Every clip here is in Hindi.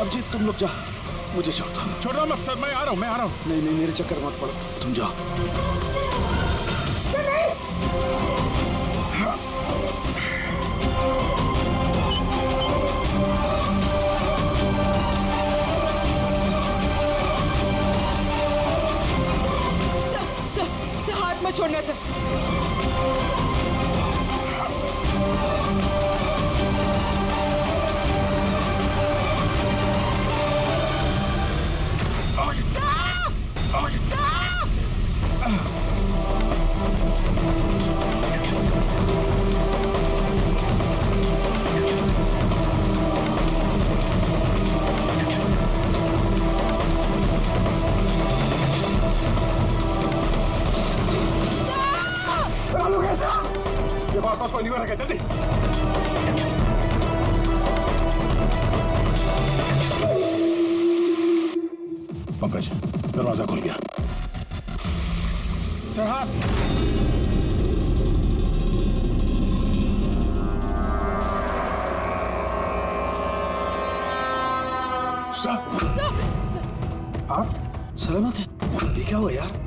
अभिजीत तुम लोग जा, मुझे छोड़ दो। छोड़ दो मत सर, मैं आ रहा हूँ, मैं आ रहा हूँ। नहीं नहीं, मेरे चक्कर मत पड़ो, तुम जाओ। सर हाथ मत छोड़ना सर। पास कोई नहीं रखे, जल्दी। पंकज, दरवाजा खुल गया। सर हाथ। आप सलामत है? ये क्या हुआ यार?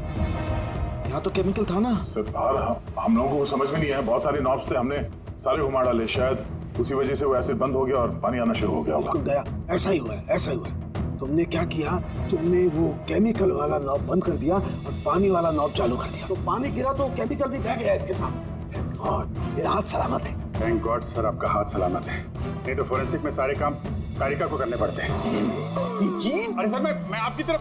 यहाँ तो केमिकल था ना। सर बाहर हम लोगों को समझ में नहीं आया, बहुत सारे नॉब्स थे, हमने सारे घुमा डाले, शायद उसी वजह से वो एसिड बंद हो गया और पानी आना शुरू हो गया होगा। दया, ऐसा ही हुआ है, ऐसा ही हुआ है। तुमने क्या किया? तुमने वो केमिकल वाला नॉब बंद कर दिया और पानी वाला नॉब चालू कर दिया, तो पानी गिरा तो केमिकल भी बह गया इसके साथ। थैंक गॉड, मेरा हाथ सलामत है। थैंक गॉड सर, आपका हाथ सलामत है, नहीं तो फोरेंसिक में सारे काम कारिका को करने पड़ते हैं। जी अरे सर मैं आपकी तरफ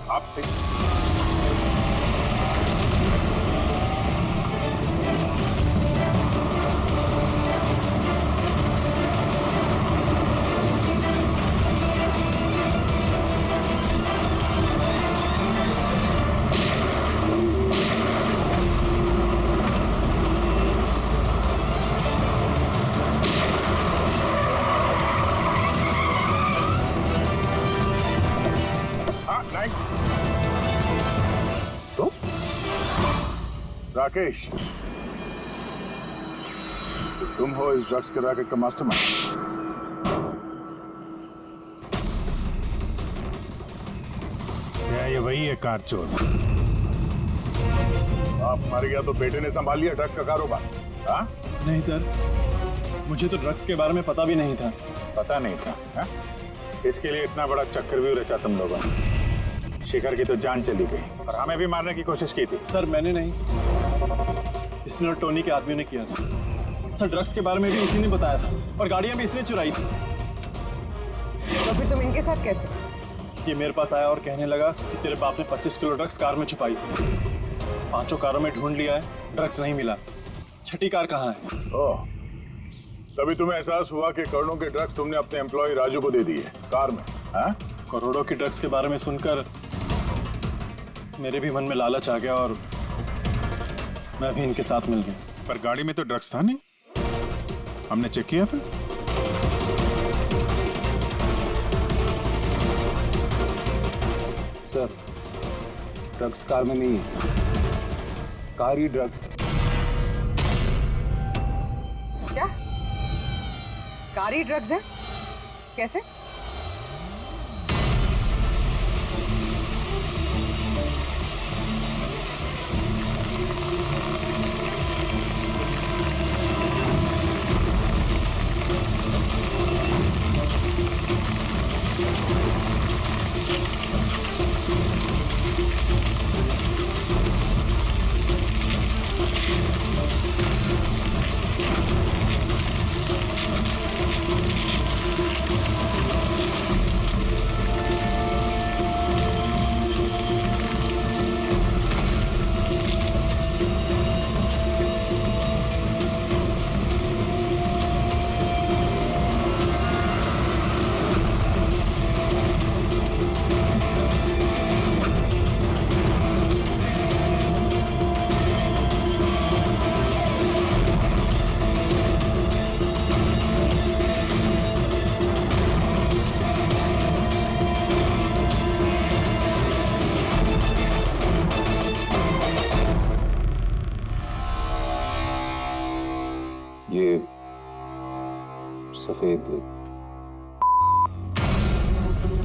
राकेश, तो तुम हो इस ड्रग्स के रैकेट का मास्टरमाइंड। क्या ये वही है कार चोर? आप मर गया तो बेटे ने संभाल लिया ड्रग्स का कारोबार? हाँ? नहीं सर, मुझे तो ड्रग्स के बारे में पता भी नहीं था। पता नहीं था? हा? इसके लिए इतना बड़ा चक्रव्यूह रचा तुम लोगों ने। शिखर की तो जान चली गई और हमें भी मारने की कोशिश की थी। सर मैंने नहीं, इसने और टोनी के आदमियों ने किया था। सर ड्रग्स के बारे में भी इसी ने बताया था और गाड़ियां भी इसने चुराई थी। तो फिर तुम इनके साथ कैसे? ये मेरे पास आया और कहने लगा कि तेरे बाप ने 25 किलो ड्रग्स कार में छुपाई थी। 5 कारों में ढूंढ लिया है, ड्रग्स नहीं मिला। 6ठी कार कहाँ है? ओह, तभी तुम्हें एहसास हुआ कि करोड़ों के ड्रग्स तुमने अपने एम्प्लॉय राजू को दे दिए कार में। हाँ? करोड़ों के ड्रग्स के बारे में सुनकर मेरे भी मन में लालच आ गया और मैं भी इनके साथ मिल गया। पर गाड़ी में तो ड्रग्स था नहीं, हमने चेक किया था। सर ड्रग्स कार में नहीं है, कार ही ड्रग्स है। क्या? कार ही ड्रग्स है? कैसे? ये सफेद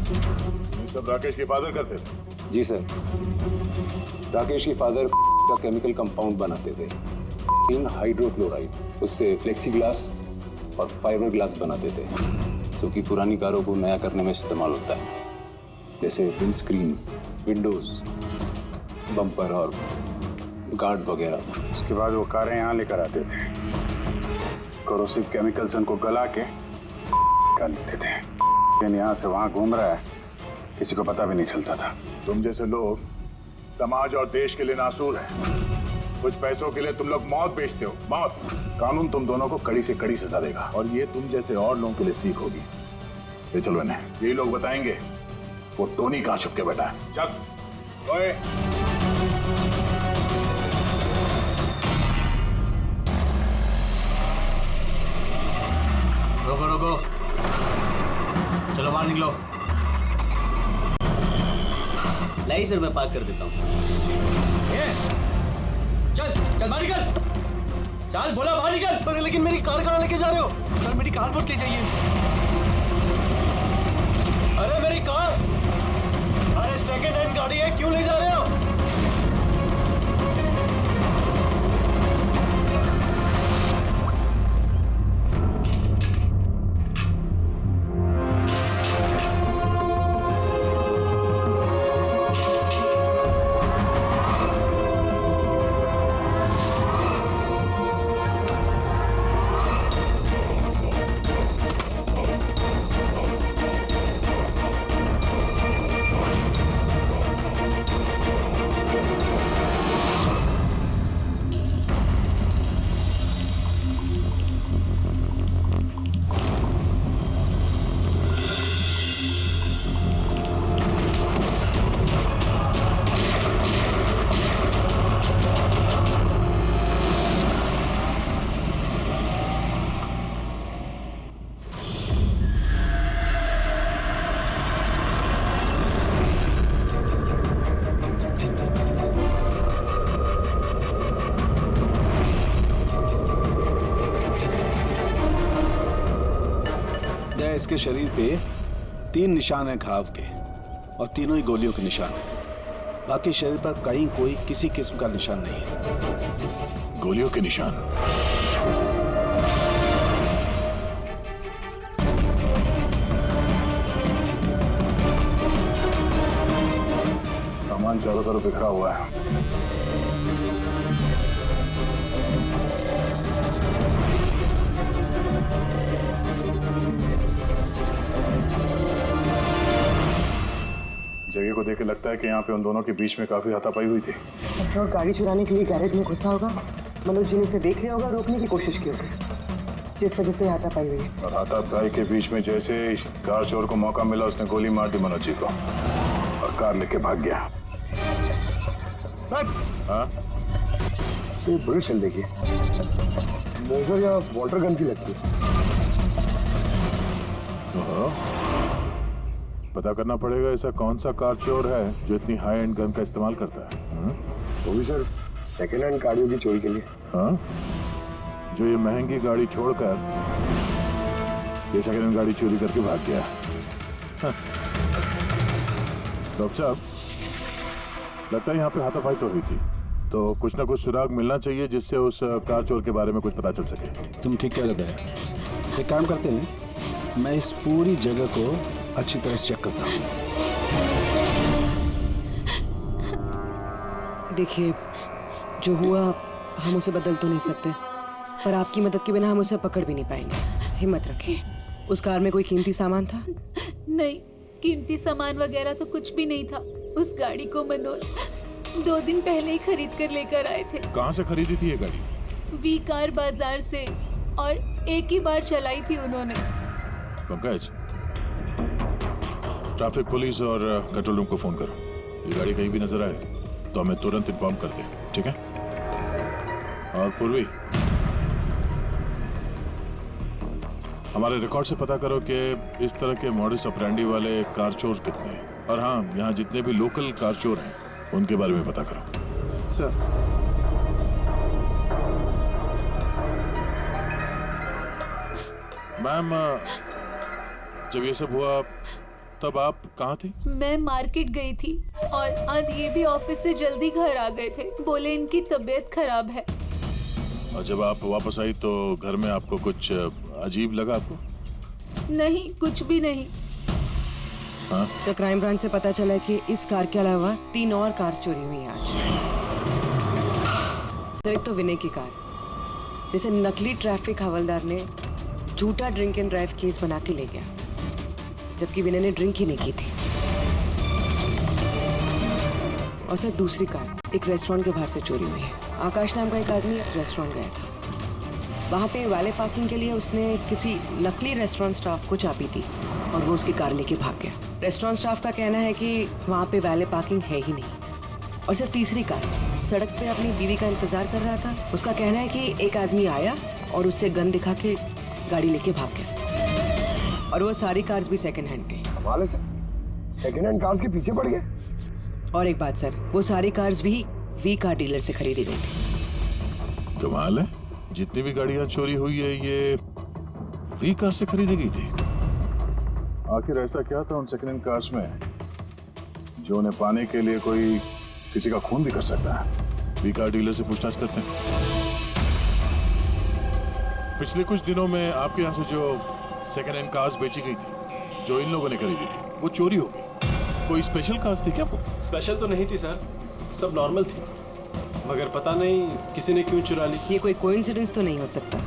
ये सब राकेश के फादर करते थे? जी सर, राकेश के फादर का केमिकल कंपाउंड बनाते थे, इन हाइड्रोक्लोराइड। उससे फ्लेक्सी ग्लास और फाइबर ग्लास बनाते थे, जो कि पुरानी कारों को नया करने में इस्तेमाल होता है, जैसे विंड स्क्रीन, विंडोज, बम्पर और गार्ड वगैरह। उसके बाद वो कारें यहाँ लेकर आते थे, कोरोसिव केमिकल्स उनको गला के निकाल लेते थे। लेकिन यहाँ से वहाँ घूम रहा है, किसी को पता भी नहीं चलता था। तुम जैसे लोग समाज और देश के लिए नासूर हैं। कुछ पैसों के लिए तुम लोग मौत बेचते हो, मौत। कानून तुम दोनों को कड़ी से कड़ी सजा देगा, और ये तुम जैसे और लोगों के लिए सीख होगी। ये चलो इन्हें, यही लोग बताएंगे वो टोनी कहाँ छुप के बैठा है। चल ओए। रोको रोको, चलो बाहर निकलो। नहीं सर, मैं पार्क कर देता हूँ। चल चल बाहर निकल, चल बोला बाहर निकल। अरे लेकिन मेरी कार कहाँ लेके जा रहे हो? सर मेरी कार मत ले जाइए। अरे मेरी कार, अरे सेकंड हैंड गाड़ी है, क्यों ले जा रहे हो? इसके शरीर पे 3 निशान हैं घाव के, और तीनों ही गोलियों के निशान हैं। बाकी शरीर पर कहीं कोई किसी किस्म का निशान नहीं है। गोलियों के निशान? सामान चारों तरफ बिखरा हुआ है। जगह को देख के लगता है कि यहाँ पे उन दोनों के बीच में काफी हाथापाई हुई थी। पेट्रोल गाड़ी चुराने के लिए गैरेज में घुसा होगा, मनोज जी ने उसे देख लिया होगा, रोकने की कोशिश की होगी, जिस वजह से हाथापाई हुई। और हाथापाई के बीच में जैसे कार चोर को मौका मिला, उसने गोली मार दी मनोज जी को और कार लेके भाग गया। हाँ? बुलेट चल देखिए, मोजर या वाटर गन की लगती है। पता करना पड़ेगा ऐसा कौन सा कार चोर है जो इतनी हाई एंड गन का इस्तेमाल करता है। वो भी सर सेकेंड हैंड गाड़ियों की चोरी के लिए। हाँ? जो ये महंगी गाड़ी छोड़कर ये सेकेंड हैंड गाड़ी चोरी करके भाग गया। हाँ। डॉक्टर साहब, लगता है यहाँ पे हाथापाई तो हुई थी, तो कुछ ना कुछ सुराग मिलना चाहिए जिससे उस कार चोर के बारे में कुछ पता चल सके। तुम ठीक कह रहे हैं। एक काम करते हैं, मैं इस पूरी जगह को अच्छी तरह से चेक करता हूँ। देखिए, जो हुआ हम उसे बदल तो नहीं सकते, पर आपकी मदद के बिना हम उसे पकड़ भी नहीं पाएंगे। हिम्मत रखिए। उस कार में कोई कीमती सामान था? नहीं, कीमती सामान वगैरह तो कुछ भी नहीं था। उस गाड़ी को मनोज 2 दिन पहले ही खरीद कर लेकर आए थे। कहाँ से खरीदी थी ये गाड़ी? वी कार बाजार से, और एक ही बार चलाई थी उन्होंने। पंकज, ट्रैफिक पुलिस और कंट्रोल रूम को फोन करो। ये गाड़ी कहीं भी नजर आए तो हमें तुरंत इन्फॉर्म कर दे, ठीक है? और पूर्वी, हमारे रिकॉर्ड से पता करो कि इस तरह के मॉडस ऑपरेंडी वाले कार चोर कितने हैं, और हाँ, यहाँ जितने भी लोकल कार चोर हैं उनके बारे में पता करो। सर, मैम, जब ये सब हुआ तब आप कहाँ थी? मैं मार्केट गई थी और आज ये भी ऑफिस से जल्दी घर आ गए थे। बोले इनकी तबीयत खराब है। और जब आप वापस आई तो घर में आपको कुछ अजीब लगा आपको? नहीं, कुछ भी नहीं। हाँ? सर, क्राइम ब्रांच से पता चला कि इस कार के अलावा 3 और कार चोरी हुई हैं आज। सर, एक तो विनय की कार, जिसे नकली ट्रैफिक हवलदार ने झूठा ड्रिंक एंड ड्राइव केस बना के ले गया, जबकि विनय ने ड्रिंक ही नहीं की थी। और सर, दूसरी कार एक रेस्टोरेंट के बाहर से चोरी हुई है। आकाश नाम का एक आदमी रेस्टोरेंट गया था। वहाँ पे वाले पार्किंग के लिए उसने किसी नकली रेस्टोरेंट स्टाफ को चाबी दी और वो उसकी कार लेके भाग गया। रेस्टोरेंट स्टाफ का कहना है कि वहाँ पे वाले पार्किंग है ही नहीं। और सर, तीसरी कार सड़क पे अपनी बीवी का इंतजार कर रहा था। उसका कहना है कि एक आदमी आया और उससे गन दिखा के गाड़ी लेके भाग गया। और वो सारी कार्स भी सेकंड हैंड थे। कमाल है सर, सेकंड हैंड कार्स के पीछे पड़ गए। और एक बात सर, वो सारी कार्स भी वी कार डीलर से खरीदी गई थी। कमाल है, जितनी भी गाड़ियां चोरी हुई है ये वी कार से खरीदी गई थी। आखिर ऐसा क्या था उन सेकंड हैंड कार्स में जो उन्हें पाने के लिए कोई किसी का खून भी कर सकता है? वी कार डीलर से पूछताछ करते हैं। पिछले कुछ दिनों में आपके यहाँ से जो सेकंड हैंड कार्स बेची गई थी, जो इन लोगों ने खरीदी थी, वो चोरी हो गई। कोई स्पेशल कार्स थी क्या वो? स्पेशल तो नहीं थी सर, सब नॉर्मल थी, मगर पता नहीं किसी ने क्यों चुरा ली। ये कोई कोइंसिडेंस तो नहीं हो सकता।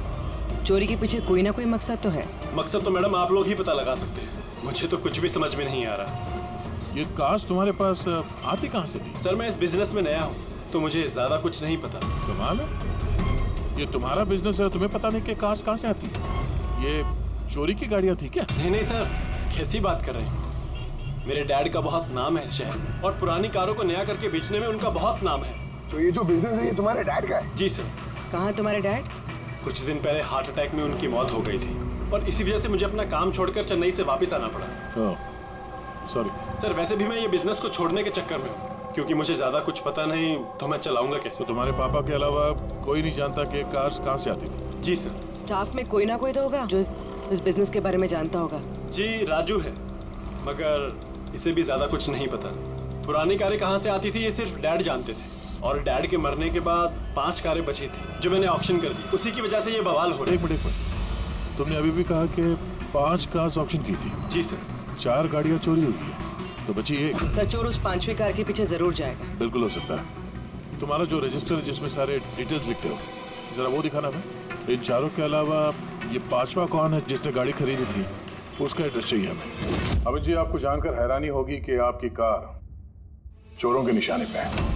चोरी के पीछे कोई ना कोई मकसद तो है। मकसद तो मैडम आप लोग ही पता लगा सकते हैं, मुझे तो कुछ भी समझ में नहीं आ रहा। ये कार्स तुम्हारे पास आती कहाँ से थी? सर, मैं इस बिजनेस में नया हूँ तो मुझे ज्यादा कुछ नहीं पता। कमाल है, ये तुम्हारा बिजनेस है, तुम्हें पता नहीं कि कार्स कहाँ से आती है। ये चोरी की गाड़ियाँ थी क्या? नहीं नहीं सर, कैसी बात कर रहे हैं? मेरे डैड का बहुत नाम है इस शहर में और पुरानी कारों को नया करके बेचने में उनका बहुत नाम है। तो ये जो बिजनेस है ये तुम्हारे डैड का है? जी सर। कहाँ है तुम्हारे डैड? कुछ दिन पहले हार्ट अटैक में उनकी मौत हो गई थी और इसी वजह से मुझे अपना काम छोड़कर चेन्नई से वापस आना पड़ा। सॉरी सर, वैसे भी मैं ये बिजनेस को छोड़ने के चक्कर में हूँ क्योंकि मुझे ज्यादा कुछ पता नहीं, तो मैं चलाऊंगा कैसे? तो तुम्हारे पापा के अलावा कोई नहीं जानता कि कार्स कहाँ से आती थी? जी सर। स्टाफ में कोई ना कोई तो होगा जो इस बिजनेस के बारे में जानता होगा। जी, राजू है, मगर इसे भी ज्यादा कुछ नहीं पता। पुरानी कारें कहाँ से आती थी ये सिर्फ डैड जानते थे और डैड के मरने के बाद 5 कारें बची थी जो मैंने ऑक्शन कर दी, उसी की वजह से ये बवाल हो रहा है। एक मिनट, तुमने अभी भी कहा कि 5 कार्स ऑक्शन की थी। जी सर। 4 गाड़ियाँ चोरी हुई है तो बची एक। सर, चोर उस 5वीं कार के पीछे जरूर जाएगा। बिल्कुल हो सकता है। तुम्हारा जो रजिस्टर जिसमें सारे डिटेल्स लिखते हो, जरा वो दिखाना मैं। इन 4 के अलावा ये 5वां कौन है जिसने गाड़ी खरीदी थी, उसका एड्रेस चाहिए हमें। अभी जी, आपको जानकर हैरानी होगी कि आपकी कार चोरों के निशाने पे है।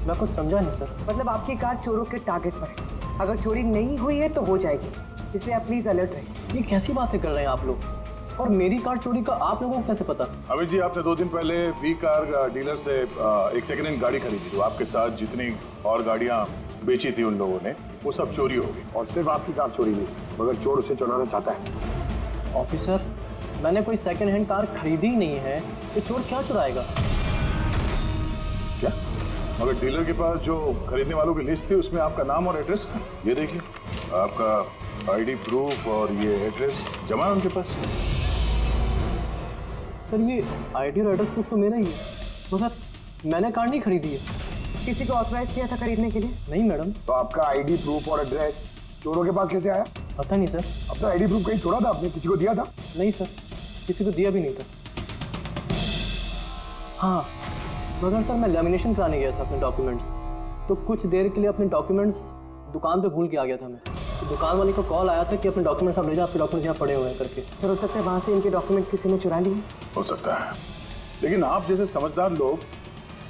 मैं कुछ समझा नहीं सर। मतलब आपकी कार चोरों के टारगेट पर है। अगर चोरी नहीं हुई है तो हो जाएगी, इसलिए आप प्लीज अलर्ट रहिए। ये कैसी बातें कर रहे हैं आप लोग? और मेरी कार चोरी का आप लोगों को कैसे पता? अभी जी, आपने 2 दिन पहले वी कार डीलर से एक सेकंड हैंड गाड़ी खरीदी थी। आपके साथ जितनी और गाड़ियां बेची थी उन लोगों ने, वो सब चोरी हो गई। और सिर्फ आपकी कार चोरी नहीं, मगर चोर उसे चुराना चाहता है। ऑफिसर, मैंने कोई सेकंड हैंड कार खरीदी ही नहीं है, तो चोर क्या चुराएगा? क्या? मगर डीलर के पास जो खरीदने वालों की लिस्ट थी उसमें आपका नाम और एड्रेस था। ये देखिए, आपका आईडी प्रूफ और ये एड्रेस जमा है उनके पास। सर, ये आईडी और एड्रेस प्रूफ तो मेरा ही है, मगर मैंने कार नहीं खरीदी है। किसी को ऑथराइज किया था खरीदने के लिए? नहीं मैडम। तो आपका आईडी प्रूफ और एड्रेस चोरों के पास कैसे आया? पता नहीं सर। अपना आईडी प्रूफ कहीं छोड़ा था आपने? किसी को दिया था? नहीं सर, किसी को दिया भी नहीं था। हाँ, मगर सर मैं लेमिनेशन कराने गया था अपने डॉक्यूमेंट्स, तो कुछ देर के लिए अपने डॉक्यूमेंट्स दुकान पे भूल के आ गया था मैं। तो दुकान वाले को कॉल आया था कि अपने डॉक्यूमेंट्स आप ले जाओ, आपके डॉक्यूमेंट्स यहाँ पड़े हुए हैं करके। सर, हो सकता है वहाँ से इनके डॉक्यूमेंट्स किसी ने चुरा लिए। हो सकता है, लेकिन आप जैसे समझदार लोग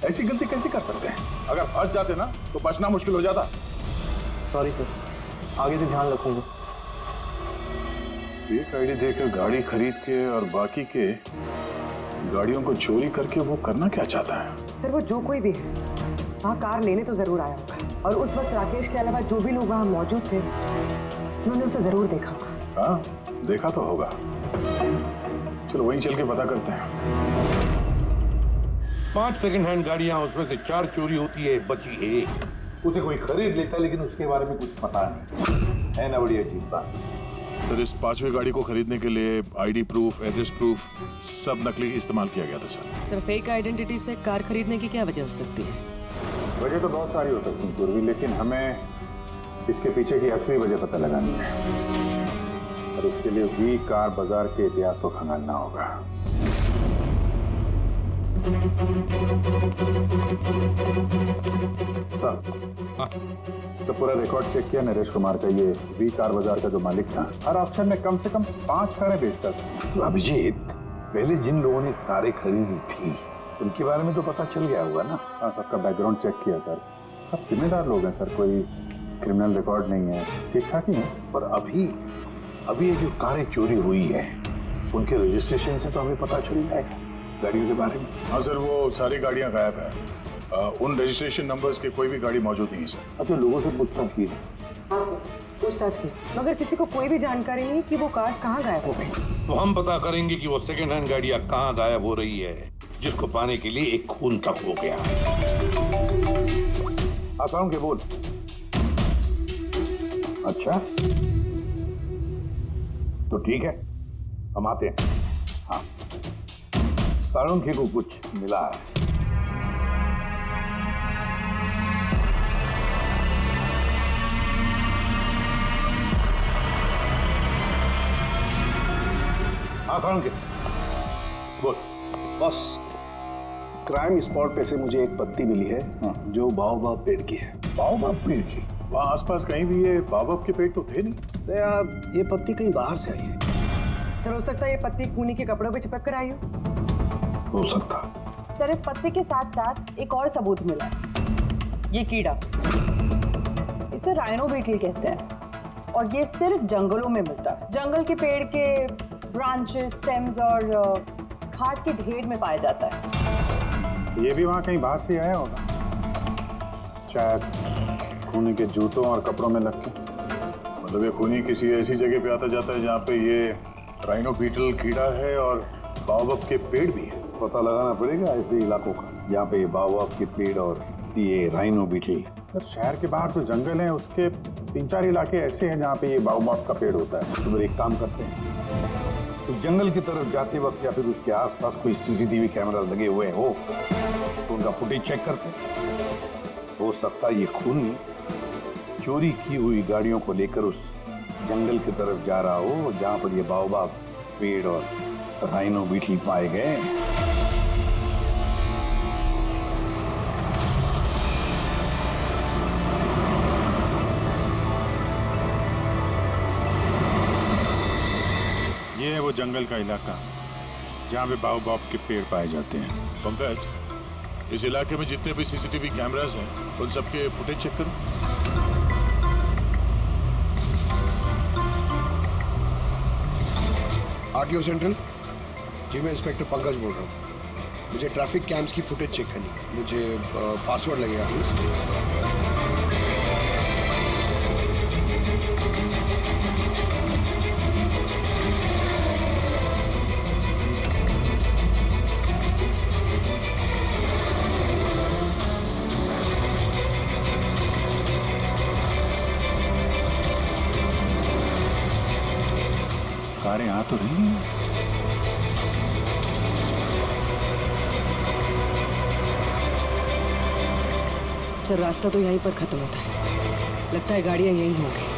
ऐसी गलती कैसे कर सकते हैं? अगर फंस जाते ना तो बचना मुश्किल हो जाता। सॉरी सर, आगे से ध्यान रखूंगा। फेक आईडी देकर गाड़ी खरीद के और बाकी के गाड़ियों को चोरी करके वो करना क्या चाहता है? सर, वो जो कोई भी है वहाँ कार लेने तो जरूर आया होगा, और उस वक्त राकेश के अलावा जो भी लोग वहाँ मौजूद थे उन्होंने उसे जरूर देखा होगा। हाँ, देखा तो होगा। चलो वहीं चल के पता करते हैं। 5 सेकंड हैंड गाड़ियां, उसमें से 4 चोरी होती है, बची 1। उसे कोई खरीद लेता है लेकिन उसके बारे में कुछ पता नहीं है ना। बड़ी अजीब बात। सर इस 5वीं गाड़ी को खरीदने के लिए आईडी प्रूफ, एड्रेस प्रूफ सब नकली इस्तेमाल किया गया था सर। सर फेक आइडेंटिटी से कार खरीदने की क्या वजह हो सकती है? वजह तो बहुत सारी हो सकती है पूर्वी, लेकिन हमें इसके पीछे की असली वजह पता लगानी है और इसके लिए वी कार बाजार के इतिहास को खंगालना होगा। सर, तो पूरा रिकॉर्ड चेक किया नरेश कुमार का, ये वी कार बाजार का जो मालिक था हर ऑप्शन में कम से कम 5 कारें बेचता था। तो अभिजीत, पहले जिन लोगों ने कारें खरीदी थी उनके बारे में तो पता चल गया होगा ना? हाँ, सबका बैकग्राउंड चेक किया सर, सब जिम्मेदार लोग हैं सर, कोई क्रिमिनल रिकॉर्ड नहीं है, ठीक ठाक ही है। पर अभी ये जो कारें चोरी हुई है उनके रजिस्ट्रेशन से तो हमें पता चल जाएगा गाड़ियों के बारे में। हाँ सर, वो सारी गाड़ियां गायब है। उन रजिस्ट्रेशन नंबर्स की कोई भी गाड़ी मौजूद नहीं है सर। अब तो लोगों से पूछताछ की है। हाँ सर, पूछताछ की, मगर किसी को कोई भी जानकारी नहीं कि वो कार्स कहाँ गायब हो गई। तो हम पता करेंगे कि वो सेकेंड हैंड गाड़ियां कहाँ गायब हो रही है, जिसको पाने के लिए एक खून तक हो गया। आसान के बोल। अच्छा तो ठीक है, हम आते हैं। हाँ, साळुंखे को कुछ मिला है। हाँ साळुंखे बोल। बॉस, क्राइम स्पॉट पे से मुझे एक पत्ती मिली है जो बाओबाब पेड़ की है। बाओबाब पेड़ की? वहाँ आसपास कहीं भी ये बाबा के पेड़ तो थे नहीं। तो यार ये पत्ती कहीं बाहर से आई है। सर हो सकता है ये पत्ती खूनी के कपड़ों पे चिपक कर आई हो सकता। सर इस पत्ते के साथ साथ एक और सबूत मिला है। ये कीड़ा, इसे राइनो बीटल कहते हैं और ये सिर्फ जंगलों में मिलता है। जंगल के पेड़ के ब्रांचेस, स्टेम्स और खाद के ढेर में पाया जाता है। ये भी वहाँ कहीं बाहर से आया होगा, शायद खूनी के जूतों और कपड़ों में लग के। मतलब ये खूनी किसी ऐसी जगह पे आता जाता है जहाँ पे ये राइनो बीटल कीड़ा है और बाओबाब के पेड़ भी है। पता लगाना पड़ेगा ऐसे इलाकों का जहाँ पे बाओबाब के पेड़ और ये राइनो बीटल। सर शहर के बाहर जो जंगल है उसके 3-4 इलाके ऐसे हैं जहाँ पे ये बाओबाब का पेड़ होता है। तो फिर एक काम करते हैं, तो जंगल की तरफ जाते वक्त या फिर उसके आसपास कोई सीसीटीवी कैमरा लगे हुए हो तो उनका फुटेज चेक करते हैं। हो सकता है ये खूनी चोरी की हुई गाड़ियों को लेकर उस जंगल की तरफ जा रहा हो जहाँ पर ये बाओबाब पेड़ और राइनो बीटल पाए गए। ये है वो जंगल का इलाका जहाँ पे बाओबाब के पेड़ पाए जाते हैं। पंकज, इस इलाके में जितने भी सीसीटीवी कैमरास हैं उन सबके फुटेज चेक करो। आरटीओ सेंट्रल जी, मैं इंस्पेक्टर पंकज बोल रहा हूँ। मुझे ट्रैफिक कैम्स की फुटेज चेक करनी है। मुझे पासवर्ड लगेगा प्लीज। कारें आ तो रही हैं। सर रास्ता तो यहीं पर खत्म होता है, लगता है गाड़ियां यहीं होंगी।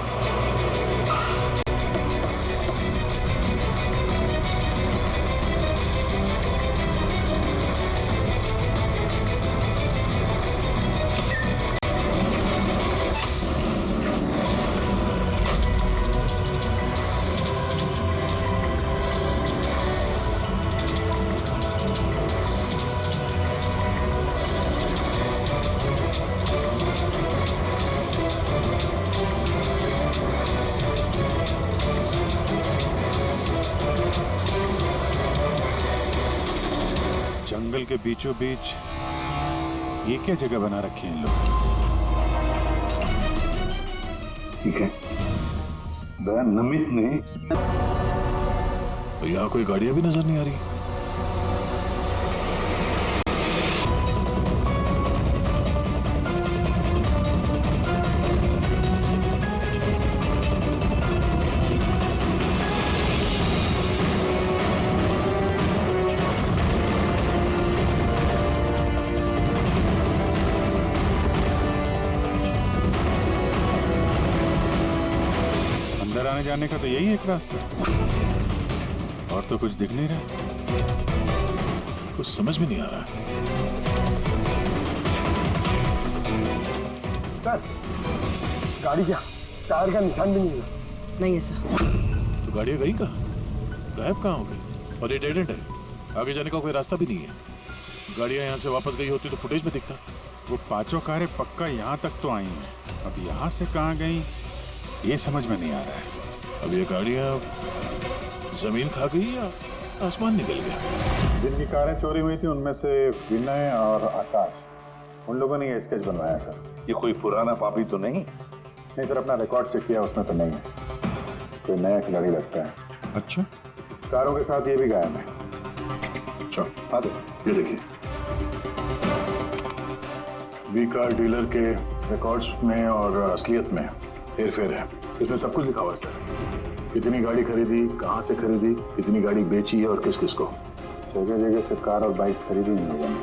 जंगल के बीचों बीच ये क्या जगह बना रखी है इन लोग? ठीक है, नमित ने तो यहाँ कोई गाड़ियां भी नजर नहीं आ रही। आने जाने का तो यही एक रास्ता है, और तो कुछ दिख नहीं रहा। कुछ समझ में नहीं आ रहा। गाड़ी क्या टायर का निशान भी नहीं है। नहीं ऐसा। तो गाड़ियाँ गई कहाँ? गायब कहाँ हो गई? और ये डेड एंड है, आगे जाने का कोई रास्ता भी नहीं है। गाड़ियाँ यहाँ से वापस गई होती तो फुटेज में दिखता। वो पांचों कारें पक्का यहाँ तक तो आई हैं, अब यहाँ से कहाँ गई ये समझ में नहीं आ रहा है। अब ये गाड़ियाँ जमीन खा गई या आसमान निकल गया? जिनकी कारें चोरी हुई थी उनमें से विनय और आकाश, उन लोगों ने ये स्केच बनवाया सर। ये कोई पुराना पापी तो नहीं? नहीं सर, अपना रिकॉर्ड चेक किया, उसमें तो नहीं है। कोई नया खिलाड़ी लगता है। अच्छा, कारों के साथ ये भी गायब है। अच्छा आते, ये देखिए वी कार डीलर के रिकॉर्ड्स में और असलियत में हेरफेर है। इसमें सब कुछ लिखा हुआ है सर, कितनी गाड़ी खरीदी, कहाँ से खरीदी, कितनी गाड़ी बेची है और किस किस को। जगह जगह से कार और बाइक्स खरीदी नहीं लोगों ने,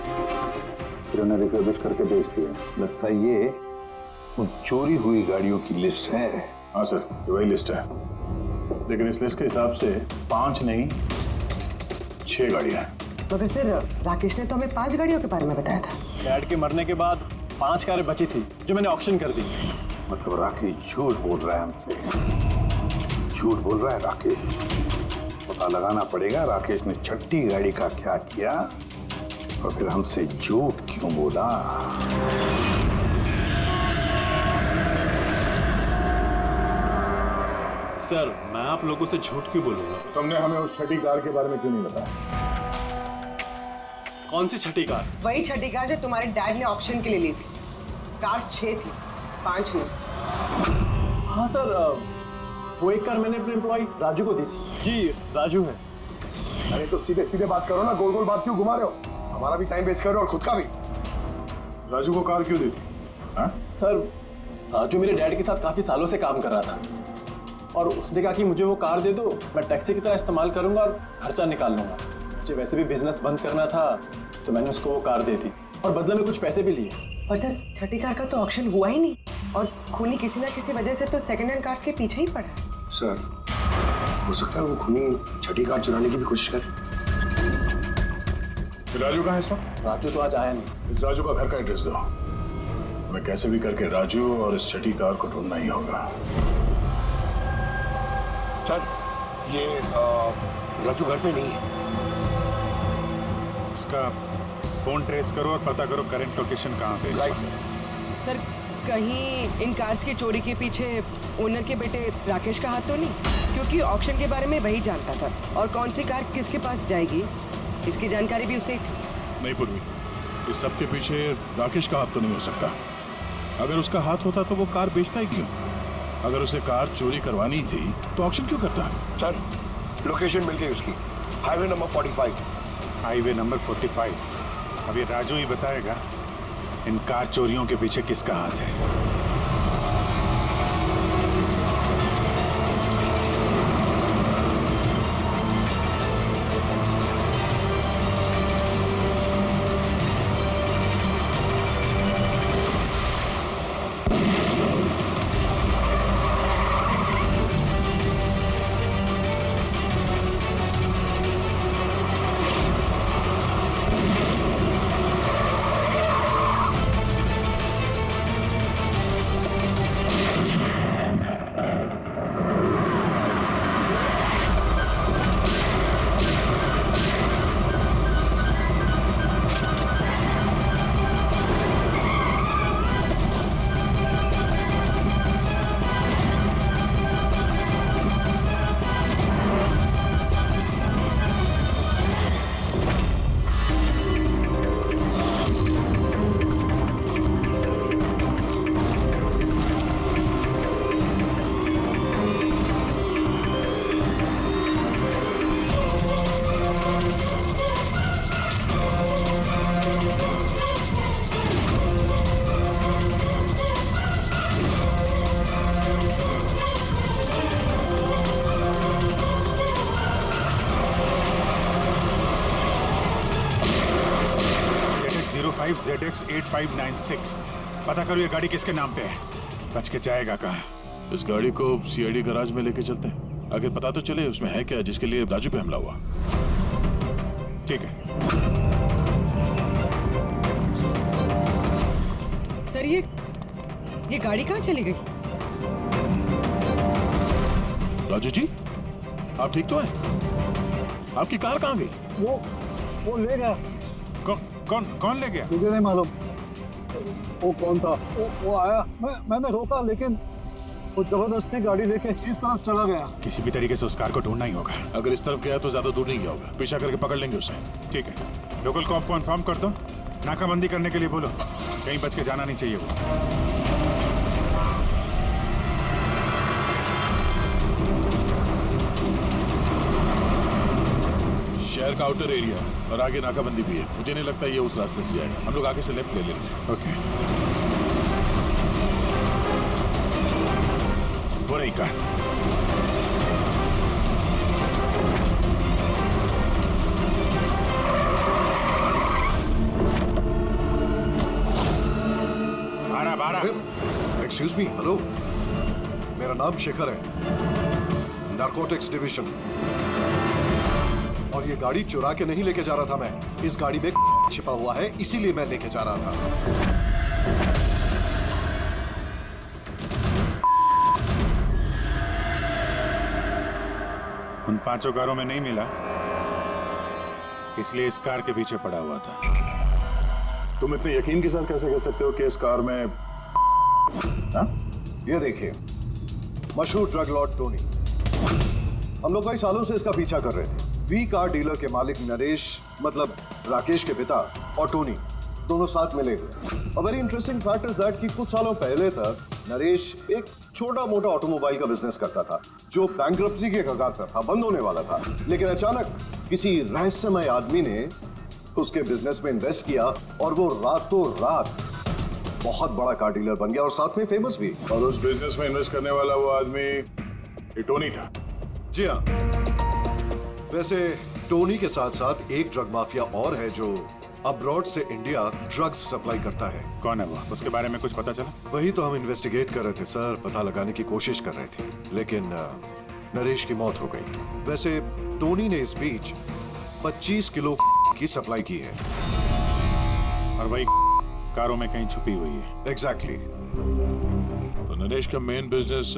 फिर उन्हें रिफर्बिश करके बेच दिया। लगता है ये उन चोरी हुई गाड़ियों की लिस्ट है। हाँ सर, ये वही लिस्ट है, लेकिन इस लिस्ट के हिसाब से 5 नहीं 6 गाड़ियाँ हैं। मगर सर राकेश ने तो हमें 5 गाड़ियों के बारे में बताया था। डैड के मरने के बाद 5 कारें बची थी जो मैंने ऑक्शन कर दी। मतलब राकेश झूठ बोल रहा है हमसे, झूठ बोल रहा है राकेश। पता लगाना पड़ेगा राकेश ने छठी गाड़ी का क्या किया और फिर हमसे झूठ क्यों बोला। सर मैं आप लोगों से झूठ क्यों बोलूंगा? तुमने हमें उस छठी कार के बारे में क्यों नहीं बताया? कौन सी छठी कार? वही छठी कार जो तुम्हारे डैड ने ऑक्शन के लिए ली थी। कार 6 थी, 5 नहीं। हाँ सर, वो एक कार मैंने अपने एम्प्लॉय राजू को दी थी। जी राजू है। अरे तो सीधे सीधे बात करो ना, गोल गोल बात क्यों घुमा रहे हो? हमारा भी टाइम वेस्ट कर रहे हो और खुद का भी। राजू को कार क्यों दी थी? हाँ? सर राजू मेरे डैड के साथ काफी सालों से काम कर रहा था और उसने कहा कि मुझे वो कार दे दो, मैं टैक्सी की तरह इस्तेमाल करूंगा और खर्चा निकाल लूंगा। मुझे वैसे भी बिजनेस बंद करना था तो मैंने उसको वो कार दे दी और बदले में कुछ पैसे भी लिए। पर सर छठी कार का तो ऑक्शन हुआ ही नहीं और खूनी किसी ना किसी वजह से तो सेकंड हैंड कार्स के पीछे ही पड़ा है। सर हो सकता है वो खूनी छठी कार चुराने की भी कोशिश करे। राजू कहाँ है इस वक्त? राजू तो आज आया नहीं। इस राजू का घर का एड्रेस दो, मैं कैसे भी करके राजू और इस छठी कार को ढूंढना ही होगा। सर ये राजू घर पे नहीं है। उसका फोन ट्रेस करो और पता करो करंट लोकेशन कहाँ पे है। सर कहीं इन कार्स की चोरी के पीछे ओनर के बेटे राकेश का हाथ तो नहीं? क्योंकि ऑक्शन के बारे में वही जानता था और कौन सी कार किसके पास जाएगी इसकी जानकारी भी उसे ही थी। नहीं पूर्वी, इस सब के पीछे राकेश का हाथ तो नहीं हो सकता। अगर उसका हाथ होता तो वो कार बेचता ही क्यों? अगर उसे कार चोरी करवानी थी तो ऑक्शन क्यों करता? सर लोकेशन मिल गई उसकी, हाईवे नंबर 45। Highway number 45। अब ये राजू ही बताएगा इन कार चोरियों के पीछे किसका हाथ है। ZX8596। पता करो ये गाड़ी किसके नाम पे है। बच के जाएगा कहाँ? इस गाड़ी को सीआईडी गैराज में लेके चलते हैं। आखिर पता तो चले उसमें है क्या जिसके लिए राजू पे हमला हुआ। ठीक है। सर ये गाड़ी कहाँ चली गई? राजू जी, आप ठीक तो हैं? आपकी कार कहाँ गई? वो ले गया। कौन ले गया? मुझे नहीं मालूम वो कौन था। वो आया, मैंने रोका, लेकिन वो जबरदस्ती गाड़ी लेके इस तरफ चला गया। किसी भी तरीके से उस कार को ढूंढना ही होगा। अगर इस तरफ गया तो ज्यादा दूर नहीं गया होगा, पीछा करके पकड़ लेंगे उसे। ठीक है, लोकल कॉप को इन्फॉर्म कर दो, नाकाबंदी करने के लिए बोलो, कहीं बच के जाना नहीं चाहिए वो। शहर का आउटर एरिया और आगे नाकाबंदी भी है। मुझे नहीं लगता ये उस रास्ते से जाएगा। हम लोग आगे से लेफ्ट ले लेंगे। ओके, वो रही कार। एक्सक्यूज मी, हेलो, मेरा नाम शेखर है, नारकोटिक्स डिवीजन। और ये गाड़ी चुरा के नहीं लेके जा रहा था मैं, इस गाड़ी में छिपा हुआ है, इसीलिए मैं लेके जा रहा था। उन 5 कारों में नहीं मिला, इसलिए इस कार के पीछे पड़ा हुआ था। तुम इतने यकीन के साथ कैसे कह सकते हो कि इस कार में? ये देखिए, मशहूर ड्रग लॉर्ड टोनी, हम लोग कई सालों से इसका पीछा कर रहे थे। वी कार डीलर के मालिक नरेश, मतलब राकेश के पिता, और टोनी दोनों साथ मिले हुए। और very interesting fact is that कि कुछ सालों पहले तक नरेश एक छोटा मोटा ऑटोमोबाइल का बिजनेस करता था जो बैंक्रप्सी के कगार पर था, बंद होने वाला था। लेकिन अचानक किसी रहस्यमय आदमी ने उसके बिजनेस में इन्वेस्ट किया और वो रातों रात बहुत बड़ा कार डीलर बन गया और साथ में फेमस भी। और उस बिजनेस में इन्वेस्ट करने वाला वो आदमी ये टोनी था। जी हाँ, वैसे टोनी के साथ साथ एक ड्रग माफिया और है जो अब्रॉड से इंडिया ड्रग्स सप्लाई करता है। कौन है वो? उसके बारे में कुछ पता चला? वही तो हम इन्वेस्टिगेट कर रहे थे सर, पता लगाने की कोशिश कर रहे थे, लेकिन नरेश की मौत हो गई। वैसे टोनी ने इस बीच 25 किलो की सप्लाई की है और वही कारों में कहीं छुपी हुई है। एग्जैक्टली। तो नरेश का मेन बिजनेस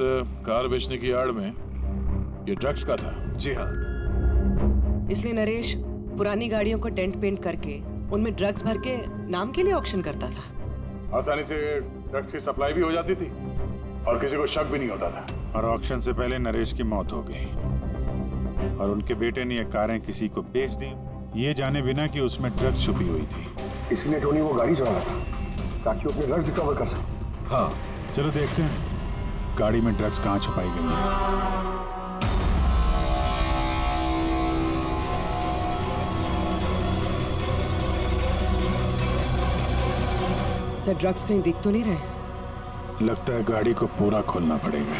कार बेचने की आड़ में ये ड्रग्स का था। जी हाँ, इसलिए नरेश पुरानी गाड़ियों को डेंट पेंट करके उनमें ड्रग्स भर के नाम के लिए ऑक्शन करता था। आसानी से ड्रग्स की सप्लाई भी हो जाती थी और किसी को शक भी नहीं होता था। और ऑक्शन से पहले नरेश की मौत हो गई और उनके बेटे ने ये कारें किसी को बेच दी, ये जाने बिना कि उसमें ड्रग्स छुपी हुई थी। इसलिए टोनी वो गाड़ी चला रहा था ताकि वो अपने ड्रग्स रिकवर कर सके। हाँ, चलो देखते हैं गाड़ी में ड्रग्स कहाँ छुपाई गई है। सर, ड्रग्स कहीं दिख तो नहीं रहे? लगता है गाड़ी को पूरा खोलना पड़ेगा।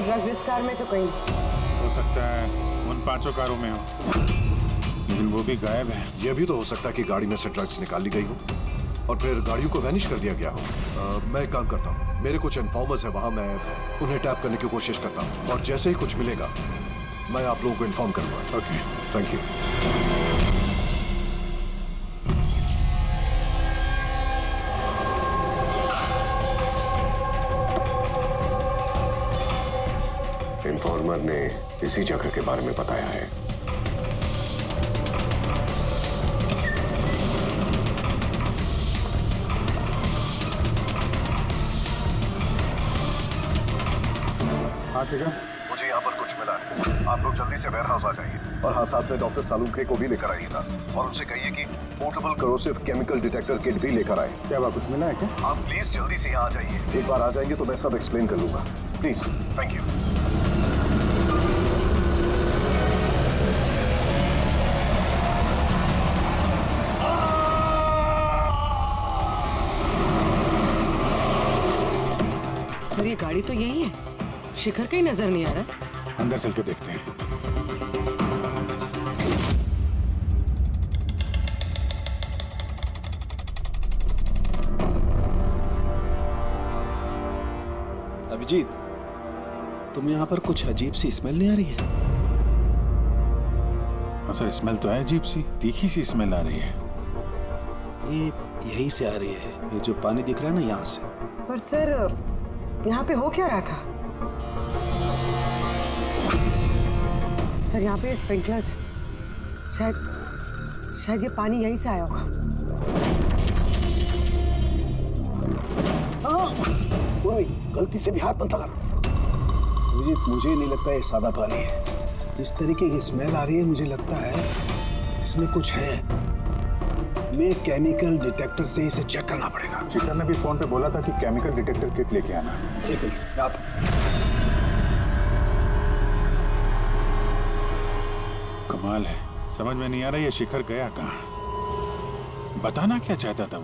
ड्रग्स इस कार में तो कहीं। हो सकता है उन 5 कारों में हो, लेकिन वो भी गायब है। यह भी तो हो सकता है कि गाड़ी में से ड्रग्स निकाल ली गई हो और फिर गाड़ियों को वैनिश कर दिया गया हो। मैं एक काम करता हूँ, मेरे कुछ इन्फॉर्मर्स है वहाँ, मैं उन्हें टैप करने की कोशिश करता हूँ और जैसे ही कुछ मिलेगा मैं आप लोगों को इन्फॉर्म करूँगा। Okay, thank you. इन्फॉर्मर ने इसी जगह के बारे में बताया है। हाँ ठीक है, मुझे यहाँ पर कुछ मिला है। आप लोग जल्दी से वेयर हाउस आ जाइए और हाँ, साथ में डॉक्टर सालुंखे को भी लेकर आइएगा और उनसे कहिए कि portable corrosive chemical detector kit भी लेकर आए। क्या बात, कुछ मिला है क्या? आप प्लीज जल्दी से यहाँ आ जाइए। एक बार आ जाएंगे तो मैं सब एक्सप्लेन कर लूंगा। Please, thank you. सर ये गाड़ी तो यही है, शिखर का ही नजर नहीं आ रहा। अंदर चल के देखते हैं। अभिजीत, तुम यहाँ पर कुछ अजीब सी स्मेल नहीं आ रही है? सर स्मेल तो है अजीब सी, तीखी सी स्मेल आ रही है। ये यहीं से आ रही है, ये जो पानी दिख रहा है ना यहाँ से। पर सर यहाँ पे हो क्या रहा था? सर यहाँ पे स्प्रिंकलर्स है, शायद ये पानी यहीं से आया होगा। ओए, गलती से भी हाथ मत लगा। मुझे नहीं लगता है सादा पानी है। जिस तरीके की स्मेल आ रही है मुझे लगता है इसमें कुछ है। हमें केमिकल डिटेक्टर से इसे चेक करना पड़ेगा। शिखर ने भी फोन पे बोला था कि केमिकल डिटेक्टर किट लेके आना। एक मिनट, रात कमाल है, समझ में नहीं आ रहा ये शिखर गया कहाँ। बताना क्या चाहता था?